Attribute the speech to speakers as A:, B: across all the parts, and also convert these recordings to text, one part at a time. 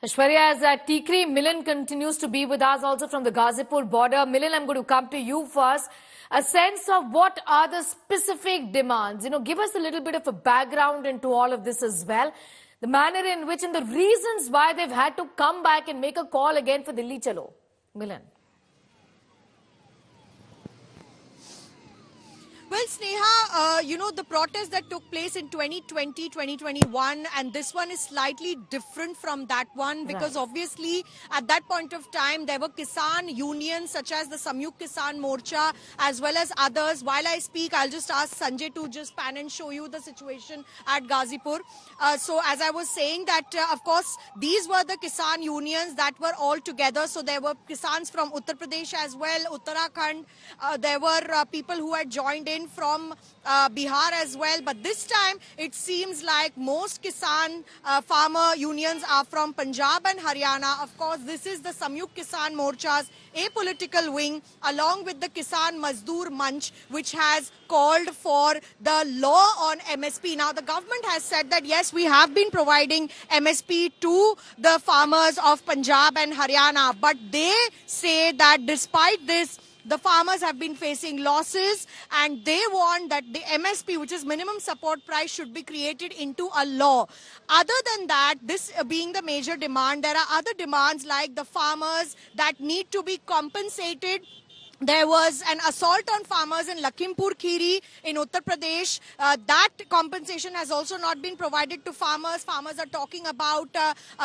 A: Aishwarya, as Tikri, Milan continues to be with us also from the Ghazipur border. Milan, I'm going to come to you first. A sense of what are the specific demands? Give us a little bit of a background into all of this as well. The manner in which and the reasons why they've had to come back and make a call again for Delhi Chalo. Milan.
B: Well, Sneha, the protest that took place in 2020, 2021, and this one is slightly different from that one because obviously at that point of time there were Kisan unions such as the Samyukt Kisan Morcha as well as others. While I speak, I'll just ask Sanjay to just pan and show you the situation at Ghazipur. So as I was saying that, of course, these were the Kisan unions that were all together. So there were Kisans from Uttar Pradesh as well, Uttarakhand. There were people who had joined in from Bihar as well. But this time it seems like most Kisan farmer unions are from Punjab and Haryana. Of course, this is the Samyukt Kisan Morcha's apolitical wing along with the Kisan Mazdoor Manch, which has called for the law on MSP. Now, the government has said that, yes, we have been providing MSP to the farmers of Punjab and Haryana. But they say that despite this, the farmers have been facing losses and they want that the MSP, which is minimum support price, should be created into a law. Other than that, this being the major demand, there are other demands like the farmers that need to be compensated. There was an assault on farmers in Lakhimpur Kheri in Uttar Pradesh. That compensation has also not been provided to farmers. Farmers are talking about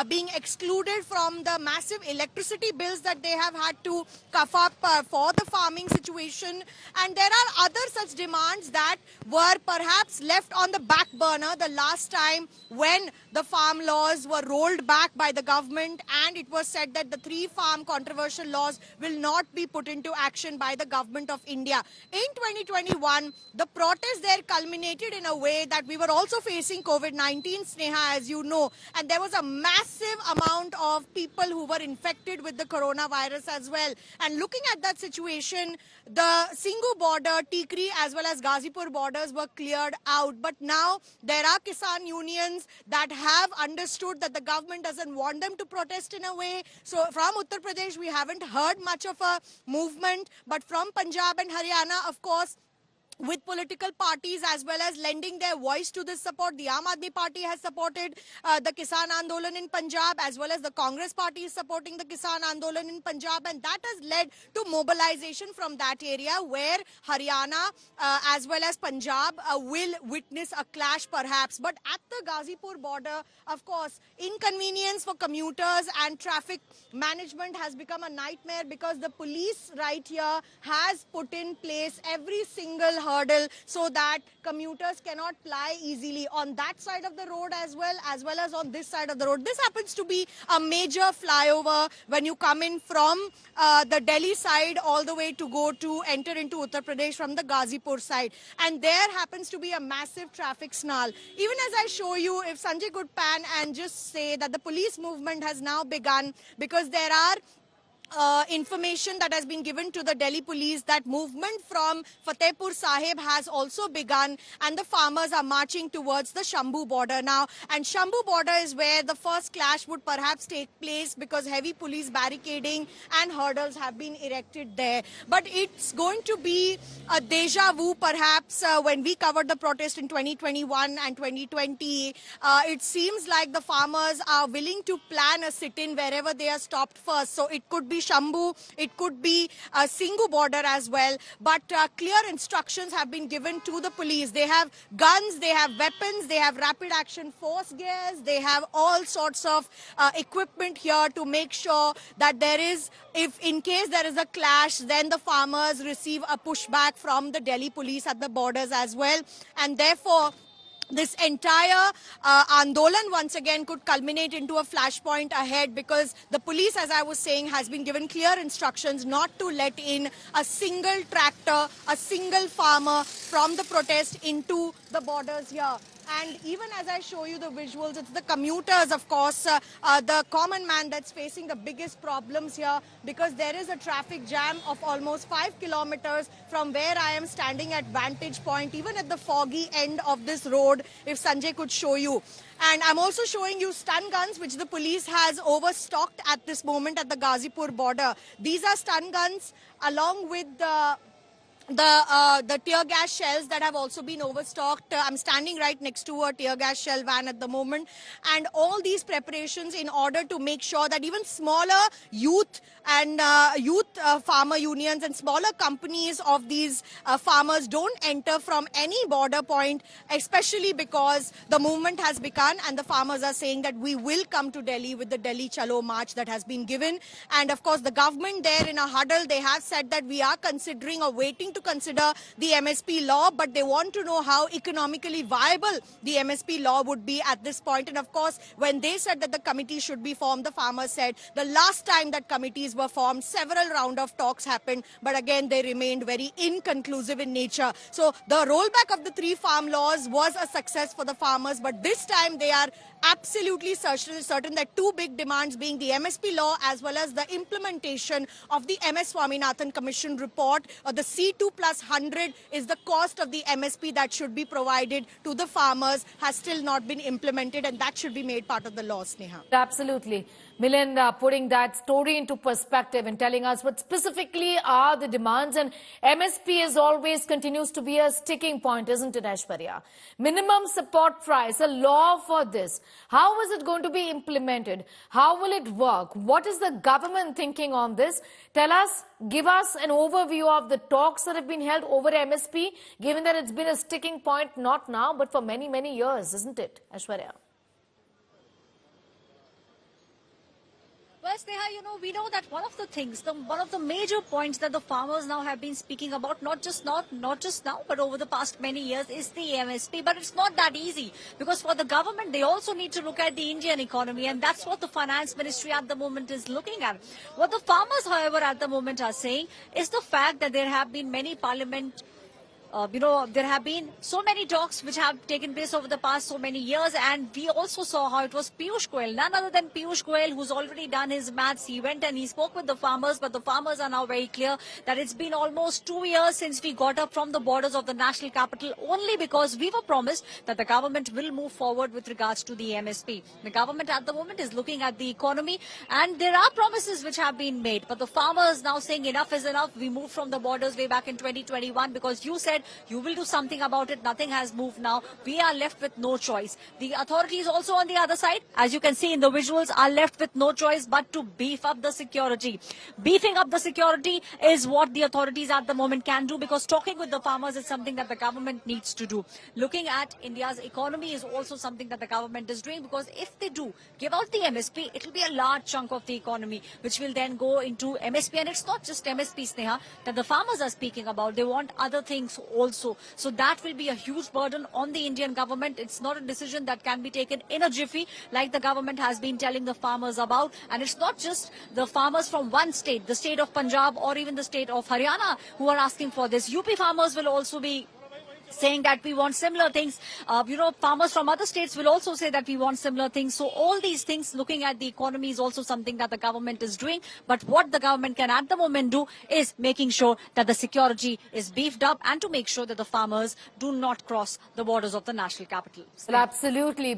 B: being excluded from the massive electricity bills that they have had to cough up for the farming situation. And there are other such demands that were perhaps left on the back burner the last time when the farm laws were rolled back by the government and it was said that the 3 farm controversial laws will not be put into action by the government of India. In 2021, the protests there culminated in a way that we were also facing COVID-19, Sneha, as you know, and there was a massive amount of people who were infected with the coronavirus as well. And looking at that situation, the Singhu border, Tikri as well as Ghazipur borders were cleared out. But now there are Kisan unions that have understood that the government doesn't want them to protest in a way. So from Uttar Pradesh, we haven't heard much of a movement. But from Punjab and Haryana, of course, with political parties as well as lending their voice to this support. The Aam Aadmi Party has supported the Kisan Andolan in Punjab as well as the Congress Party is supporting the Kisan Andolan in Punjab, and that has led to mobilization from that area where Haryana as well as Punjab will witness a clash perhaps. But at the Ghazipur border, of course, inconvenience for commuters and traffic management has become a nightmare because the police right here has put in place every single hurdle so that commuters cannot ply easily on that side of the road as well as on this side of the road. This happens to be a major flyover when you come in from the Delhi side all the way to go to enter into Uttar Pradesh from the Ghazipur side. And there happens to be a massive traffic snarl. Even as I show you, if Sanjay could pan and just say that the police movement has now begun because there are information that has been given to the Delhi police that movement from Fatehpur Sahib has also begun and the farmers are marching towards the Shambhu border now. And Shambhu border is where the first clash would perhaps take place because heavy police barricading and hurdles have been erected there. But it's going to be a deja vu perhaps when we covered the protest in 2021 and 2020. It seems like the farmers are willing to plan a sit-in wherever they are stopped first. So it could be Shambhu, it could be Singhu border as well. But clear instructions have been given to the police. They have guns, they have weapons, they have rapid action force gears, they have all sorts of equipment here to make sure that there is, if in case there is a clash, then the farmers receive a pushback from the Delhi police at the borders as well. And therefore, this entire Andolan once again could culminate into a flashpoint ahead because the police, as I was saying, has been given clear instructions not to let in a single tractor, a single farmer from the protest into the borders here. And even as I show you the visuals, it's the commuters, of course, the common man that's facing the biggest problems here, because there is a traffic jam of almost 5 kilometers from where I am standing at vantage point, even at the foggy end of this road, if Sanjay could show you. And I'm also showing you stun guns, which the police has overstocked at this moment at the Ghazipur border. These are stun guns along with the tear gas shells that have also been overstocked. I'm standing right next to a tear gas shell van at the moment, and all these preparations in order to make sure that even smaller youth and farmer unions and smaller companies of these farmers don't enter from any border point, especially because the movement has begun and the farmers are saying that we will come to Delhi with the Delhi Chalo march that has been given. And of course the government there in a huddle, they have said that we are considering or waiting to consider the MSP law, but they want to know how economically viable the MSP law would be at this point. And of course, when they said that the committee should be formed, the farmers said the last time that committees were formed, several rounds of talks happened, but again, they remained very inconclusive in nature. So the rollback of the 3 farm laws was a success for the farmers, but this time they are absolutely certain that 2 big demands, being the MSP law as well as the implementation of the MS Swaminathan Commission report, or the C2+100 is the cost of the MSP that should be provided to the farmers, has still not been implemented, and that should be made part of the law, Sneha.
A: Absolutely. Milind, putting that story into perspective and telling us what specifically are the demands, and MSP as always continues to be a sticking point, isn't it, Aishwarya? Minimum support price, a law for this. How is it going to be implemented? How will it work? What is the government thinking on this? Tell us, give us an overview of the talks that have been held over MSP, given that it's been a sticking point not now, but for many, many years, isn't it, Aishwarya?
C: Well, Sneha, we know that one of the things, one of the major points that the farmers now have been speaking about, not just now, but over the past many years, is the MSP. But it's not that easy, because for the government, they also need to look at the Indian economy, and that's what the finance ministry at the moment is looking at. What the farmers, however, at the moment are saying is the fact that there have been many parliament there have been so many talks which have taken place over the past so many years, and we also saw how it was Piyush Goyal, none other than Piyush Goyal, who's already done his maths. He went and he spoke with the farmers, but the farmers are now very clear that it's been almost 2 years since we got up from the borders of the national capital, only because we were promised that the government will move forward with regards to the MSP. The government at the moment is looking at the economy, and there are promises which have been made, but the farmers now saying enough is enough. We moved from the borders way back in 2021 because you said you will do something about it. Nothing has moved now. We are left with no choice. The authorities also on the other side, as you can see in the visuals, are left with no choice but to beef up the security. Beefing up the security is what the authorities at the moment can do, because talking with the farmers is something that the government needs to do. Looking at India's economy is also something that the government is doing, because if they do give out the MSP, it will be a large chunk of the economy which will then go into MSP. And it's not just MSP, Sneha, that the farmers are speaking about. They want other things also. So that will be a huge burden on the Indian government. It's not a decision that can be taken in a jiffy, like the government has been telling the farmers about. And it's not just the farmers from one state, the state of Punjab or even the state of Haryana, who are asking for this. UP farmers will also be saying that we want similar things. Farmers from other states will also say that we want similar things. So all these things, looking at the economy, is also something that the government is doing. But what the government can at the moment do is making sure that the security is beefed up, and to make sure that the farmers do not cross the borders of the national capital.
A: Well, absolutely.